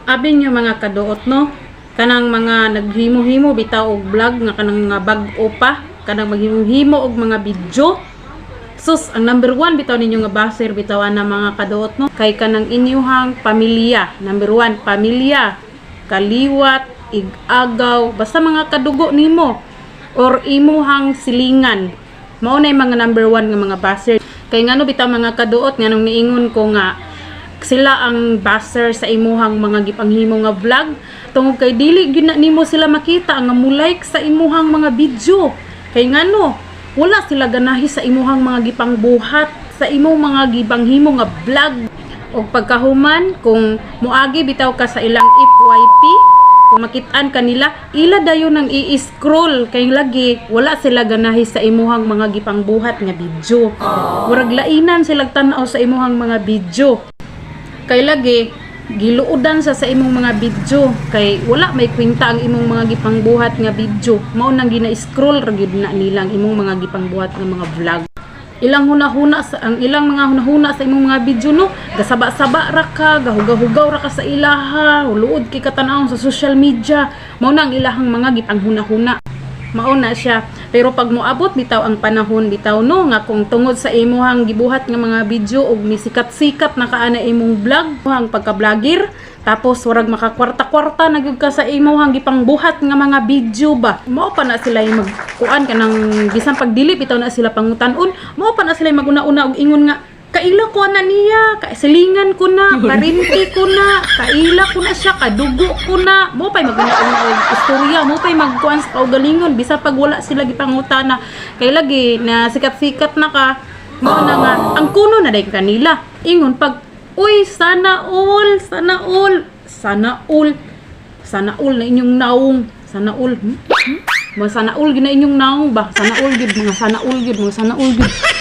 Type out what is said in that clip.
Abi nyo mga kaduot no, kanang mga naghimo-himo bitaw og vlog nga kanang mga bag-o pa, kanang maghimo-himo og mga video. Sus, ang number 1 bitaw ninyo nga baser bitawan na mga kaduot no, kay kanang inyuhang pamilya. Number 1, pamilya, kaliwat, igagaw, basta mga kadugo nimo or imuhang silingan. Mao na yung mga number 1 nga mga baser. Kay ngano bitaw mga kaduot nganong niingon ko nga sila ang baser sa imuhang mga gipanghimo nga vlog tungod kay dili gyud na nimo sila makita nga mulike sa imuhang mga video. Kay ngano wala sila ganahi sa imuhang mga gipangbuhat sa imong mga gipanghimo nga vlog. Og pagkahuman kung muagi bitaw ka sa ilang FYP, kung makitaan kanila ila dayon nang i-scroll kay lagi wala sila ganahi sa imuhang mga gipangbuhat nga video. Murag lainan sila tan-aw sa imuhang mga video. Kay lagi giluodan sa imong mga video kay wala may kwenta ang imong mga gipangbuhat nga video. Mao nang gina-scroll ra gyud na nilang imong mga gipangbuhat nga mga vlog. Ilang hunahuna sa ang ilang mga hunahuna sa imong mga video no, gasaba-saba ra ka, gahugaw-hugaw ra ka sa ilaha, luod kay katanaw sa social media. Mao na ang ilahang mga gipanghuna-huna. Mao na siya. Pero pag moabot bitaw ang panahon bitaw no nga kung tungod sa imuhang gibuhat nga mga video og misikat-sikat na kaana imong vlog, ang pagka-vlogger, tapos warag makakwarta-kwarta na gyud ka sa imuhang gipangbuhat nga mga video ba. Mao pa na sila magkuan kanang bisan pag dili bitaw na sila pangutan-on, mao pa na sila maguna-una og ingon nga kaila ko na niya, kasilingan ko na, karinti ko na, kaila ko na siya, kadugo ko na. Mo pa'y maganda og istorya, mo pa'y magkuan sa kaugalingon bisa pag wala sila gipangutana. Kay lagi na sikat-sikat na ka, mo na nga ang kuno na day kanila. Ingon pag uy, sana all na inyong naong, sana all. Mo sana all gyud na inyong naong ba? Sana all gyud mga sana all gyud, mga sana all gyud.